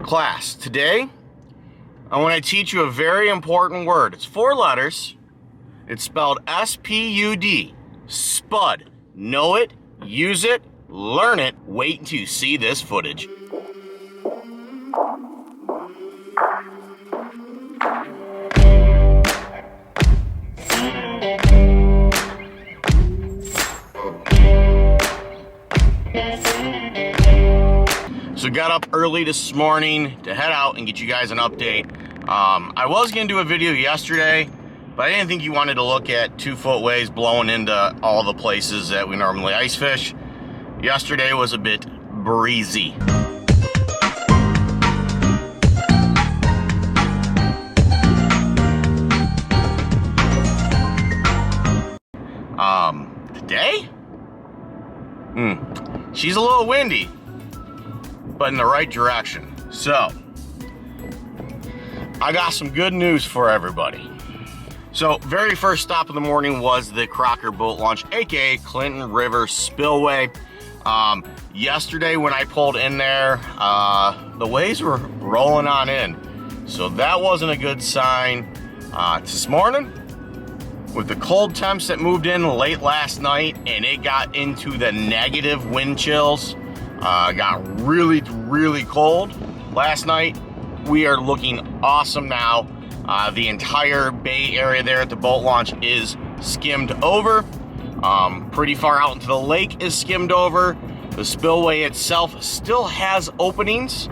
Class, today I want to teach you a very important word. It's 4 letters. It's spelled S-P-U-D. Spud. Know it, use it, learn it. Wait until you see this footage. So got up early this morning to head out and get you guys an update. I was going to do a video yesterday, but I didn't think you wanted to look at 2-foot waves blowing into all the places that we normally ice fish. Yesterday was a bit breezy. Today? She's a little windy, but in the right direction. So, I got some good news for everybody. So, very first stop of the morning was the Crocker boat launch, aka Clinton River Spillway. Yesterday when I pulled in there, the waves were rolling on in. So that wasn't a good sign. This morning, with the cold temps that moved in late last night and it got into the negative wind chills, got really, really cold last night. We are looking awesome now. The entire bay area there at the boat launch is skimmed over. Pretty far out into the lake is skimmed over. The spillway itself still has openings.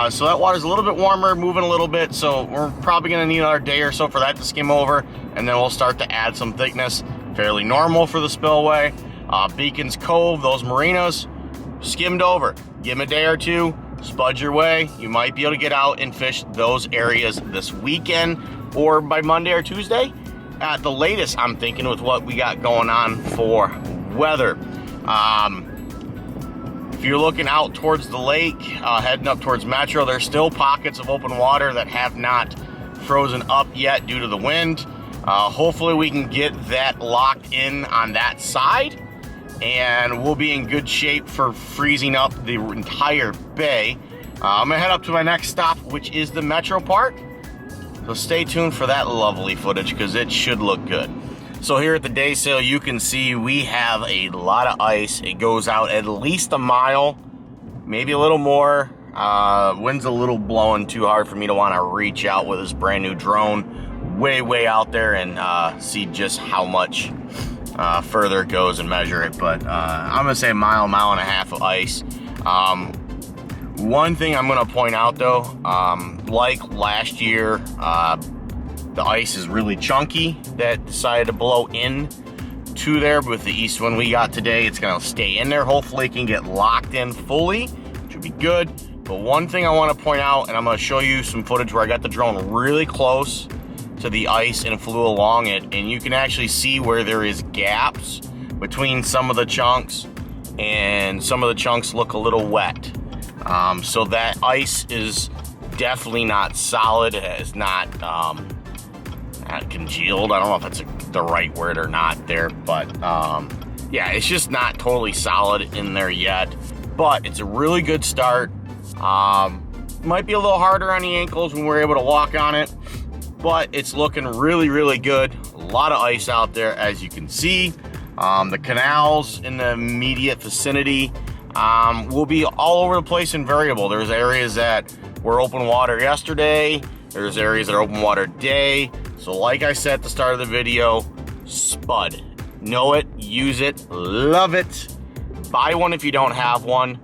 So that water's a little bit warmer, moving a little bit. So we're probably gonna need another day or so for that to skim over. And then we'll start to add some thickness. Fairly normal for the spillway. Beacon's Cove, those marinas, skimmed over. Give them a day or two, spud your way. You might be able to get out and fish those areas this weekend or by Monday or Tuesday. At the latest, I'm thinking, with what we got going on for weather. If you're looking out towards the lake, heading up towards Metro, there's still pockets of open water that have not frozen up yet due to the wind. Hopefully we can get that locked in on that side, and we'll be in good shape for freezing up the entire bay. I'm gonna head up to my next stop, which is the Metro Park. So stay tuned for that lovely footage because it should look good. So here at the day sail, you can see we have a lot of ice. It goes out at least a mile, maybe a little more. Wind's a little blowing too hard for me to want to reach out with this brand new drone way out there and see just how much further it goes and measure it. But I'm gonna say a mile and a half of ice. One thing I'm gonna point out though, like last year, the ice is really chunky that decided to blow in to there. With the east wind we got today, it's gonna stay in there. Hopefully it can get locked in fully, which would be good. But one thing I want to point out, and I'm gonna show you some footage where I got the drone really close to the ice and flew along it, and you can actually see where there is gaps between some of the chunks, and some of the chunks look a little wet. So that ice is definitely not solid. It is not congealed. I don't know if that's the right word or not there, but yeah, it's just not totally solid in there yet. But it's a really good start. Might be a little harder on the ankles when we're able to walk on it, but it's looking really good. A lot of ice out there, as you can see. The canals in the immediate vicinity will be all over the place and variable. There's areas that were open water yesterday. There's areas that are open water today. So like I said at the start of the video, spud. Know it, use it, love it. Buy one if you don't have one.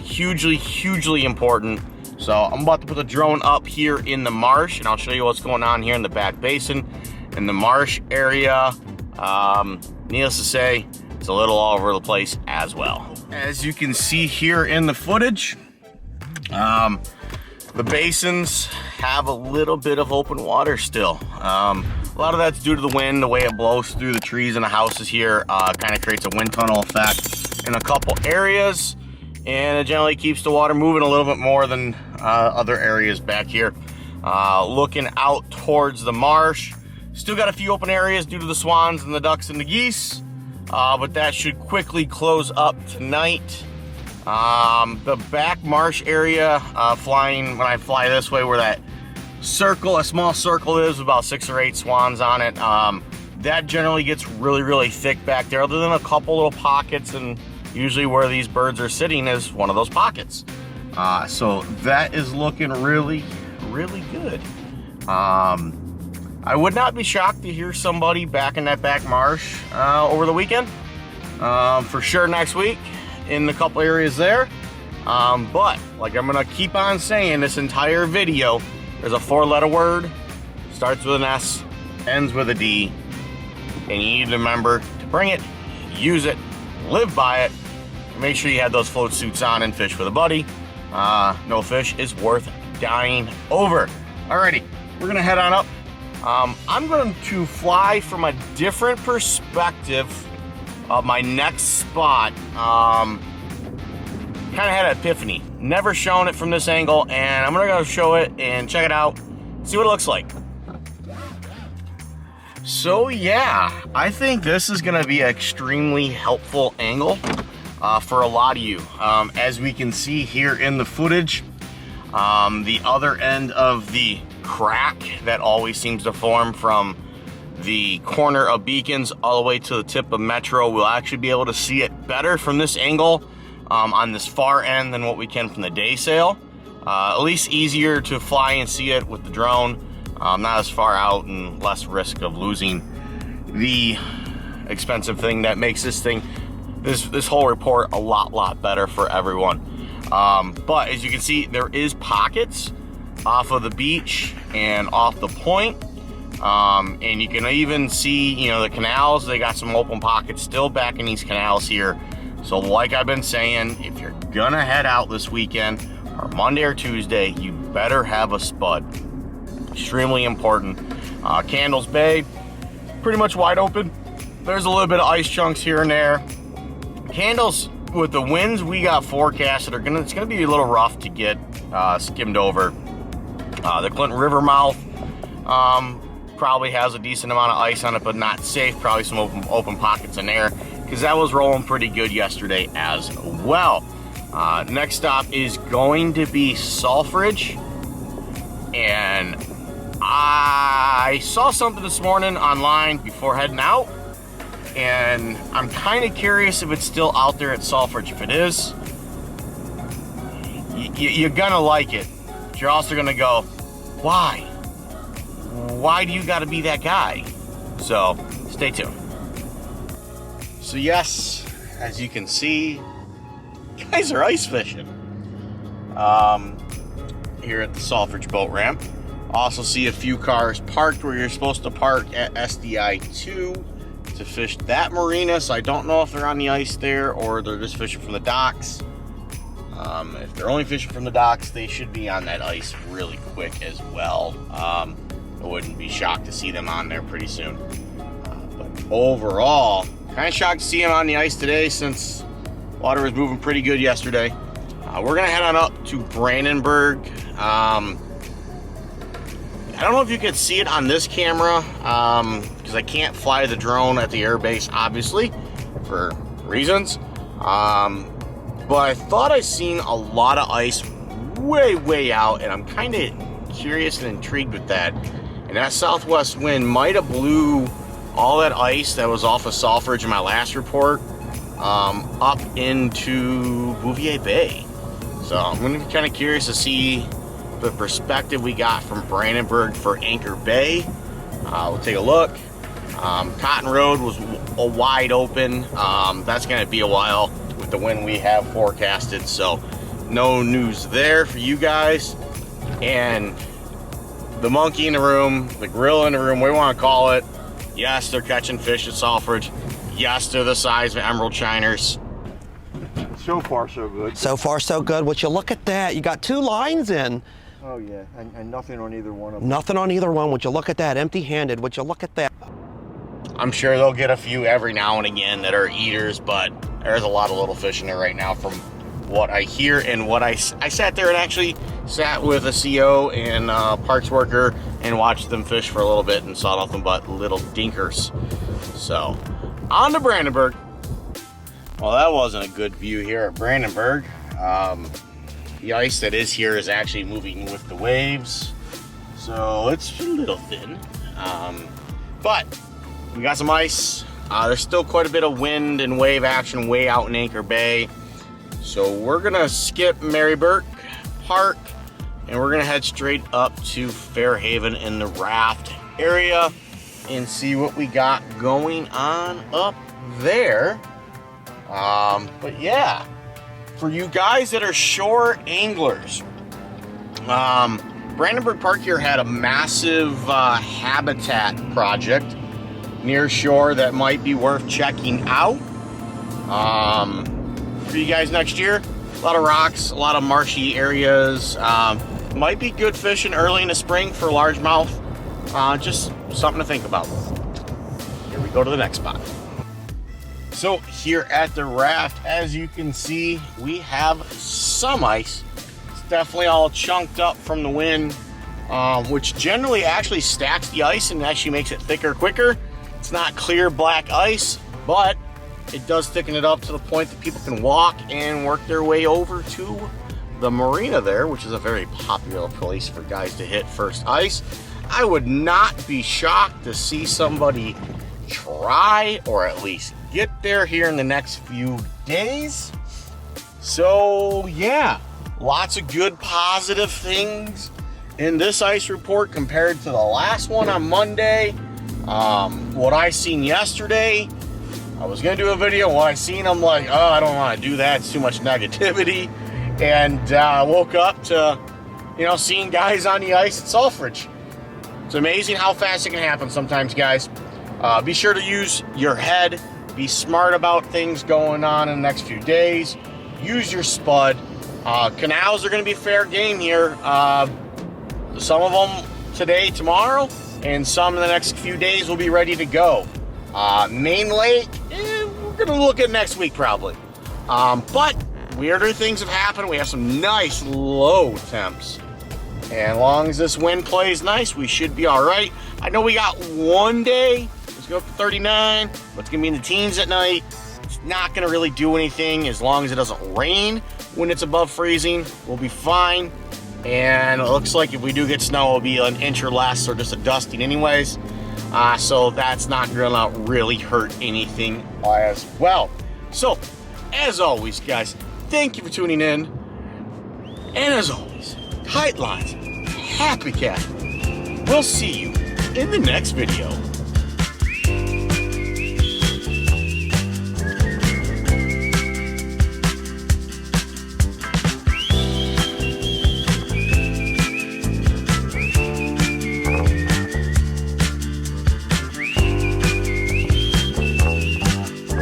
Hugely important. So I'm about to put the drone up here in the marsh, and I'll show you what's going on here in the back basin. In the marsh area, needless to say, it's a little all over the place as well. As you can see here in the footage, the basins have a little bit of open water still. A lot of that's due to the wind, the way it blows through the trees and the houses here, kind of creates a wind tunnel effect in a couple areas, and it generally keeps the water moving a little bit more than other areas back here. Looking out towards the marsh, still got a few open areas due to the swans and the ducks and the geese, but that should quickly close up tonight. The back marsh area, when I fly this way, where that circle, a small circle is, about 6 or 8 swans on it, that generally gets really, really thick back there, other than a couple little pockets, and usually where these birds are sitting is one of those pockets. So that is looking really, really good. I would not be shocked to hear somebody back in that back marsh over the weekend. For sure next week in a couple areas there. But like I'm gonna keep on saying this entire video, there's a 4-letter word, starts with an S, ends with a D, and you need to remember to bring it, use it, live by it. Make sure you have those float suits on and fish with a buddy. No fish is worth dying over. Alrighty, we're gonna head on up. I'm going to fly from a different perspective of my next spot. Kind of had an epiphany. Never shown it from this angle, and I'm gonna go show it and check it out, see what it looks like. So yeah, I think this is gonna be an extremely helpful angle for a lot of you. As we can see here in the footage, the other end of the crack that always seems to form from the corner of Beacons all the way to the tip of Metro, we'll actually be able to see it better from this angle on this far end than what we can from the day sail. At least easier to fly and see it with the drone, not as far out and less risk of losing the expensive thing that makes this thing, this whole report a lot better for everyone. But as you can see, there is pockets off of the beach and off the point. And you can even see, you know, the canals, they got some open pockets still back in these canals here. So like I've been saying, if you're gonna head out this weekend, or Monday or Tuesday, you better have a spud. Extremely important. Candles Bay, pretty much wide open. There's a little bit of ice chunks here and there. Candles, with the winds we got forecasted, it's gonna be a little rough to get skimmed over. The Clinton River mouth probably has a decent amount of ice on it, but not safe. Probably some open pockets in there, because that was rolling pretty good yesterday as well. Next stop is going to be Sulfridge, and I saw something this morning online before heading out, and I'm kind of curious if it's still out there at Sulfridge. If it is, you're gonna like it. You're also gonna go, why? Why do you gotta be that guy? So stay tuned. So yes, as you can see, guys are ice fishing here at the Sulfridge boat ramp. Also see a few cars parked where you're supposed to park at SDI 2 to fish that marina. So I don't know if they're on the ice there or they're just fishing from the docks. If they're only fishing from the docks, they should be on that ice really quick as well. I wouldn't be shocked to see them on there pretty soon. But overall, kind of shocked to see them on the ice today, since water was moving pretty good yesterday. We're gonna head on up to Brandenburg. I don't know if you could see it on this camera, because I can't fly the drone at the airbase, obviously, for reasons. But I thought I seen a lot of ice way out, and I'm kind of curious and intrigued with that. And that southwest wind might have blew all that ice that was off of Sulfridge in my last report up into Bouvier Bay. So I'm going to be kind of curious to see the perspective we got from Brandenburg for Anchor Bay. We'll take a look. Cotton Road was wide open. That's going to be a while with the wind we have forecasted, so no news there for you guys. And the monkey in the room, the gorilla in the room, we want to call it. Yes, they're catching fish at Sulfridge. Yes, they're the size of emerald shiners. So far, so good. So far, so good. Would you look at that? You got 2 lines in. Oh, yeah, and nothing on either one of them. Nothing on either one. Would you look at that? Empty-handed. Would you look at that? I'm sure they'll get a few every now and again that are eaters, but there's a lot of little fish in there right now from what I hear and what I sat there and actually sat with a CO and parks worker and watched them fish for a little bit and saw nothing but little dinkers. So, on to Brandenburg. Well, that wasn't a good view here at Brandenburg. The ice that is here is actually moving with the waves, so it's a little thin. But we got some ice. There's still quite a bit of wind and wave action way out in Anchor Bay. So we're gonna skip Maryburg Park and we're gonna head straight up to Fairhaven in the raft area and see what we got going on up there. But yeah, for you guys that are shore anglers, Brandenburg Park here had a massive habitat project near shore that might be worth checking out for you guys next year. A lot of rocks, a lot of marshy areas. Might be good fishing early in the spring for largemouth. Just something to think about. Here we go to the next spot. So here at the raft, as you can see, we have some ice. It's definitely all chunked up from the wind, which generally actually stacks the ice and actually makes it thicker quicker. It's not clear black ice, but it does thicken it up to the point that people can walk and work their way over to the marina there, which is a very popular place for guys to hit first ice. I would not be shocked to see somebody try or at least get there here in the next few days. So yeah, lots of good positive things in this ice report compared to the last one on Monday. What I seen yesterday, I was gonna do a video. When I seen, I'm like, oh, I don't want to do that. It's too much negativity. And I woke up to, seeing guys on the ice at Sulfridge. It's amazing how fast it can happen sometimes, guys. Be sure to use your head. Be smart about things going on in the next few days. Use your spud. Canals are going to be fair game here. Some of them today, tomorrow, and some in the next few days will be ready to go. Main Lake, we're going to look at next week probably. But weirder things have happened. We have some nice low temps. And as long as this wind plays nice, we should be all right. I know we got one day. Let's go up to 39. But it's going to be in the teens at night. It's not going to really do anything as long as it doesn't rain when it's above freezing. We'll be fine. And it looks like if we do get snow, it'll be an inch or less or just a dusting anyways. So that's not going to really hurt anything as well. So, as always, guys, thank you for tuning in. And as always, tight lines, happy casting. We'll see you in the next video.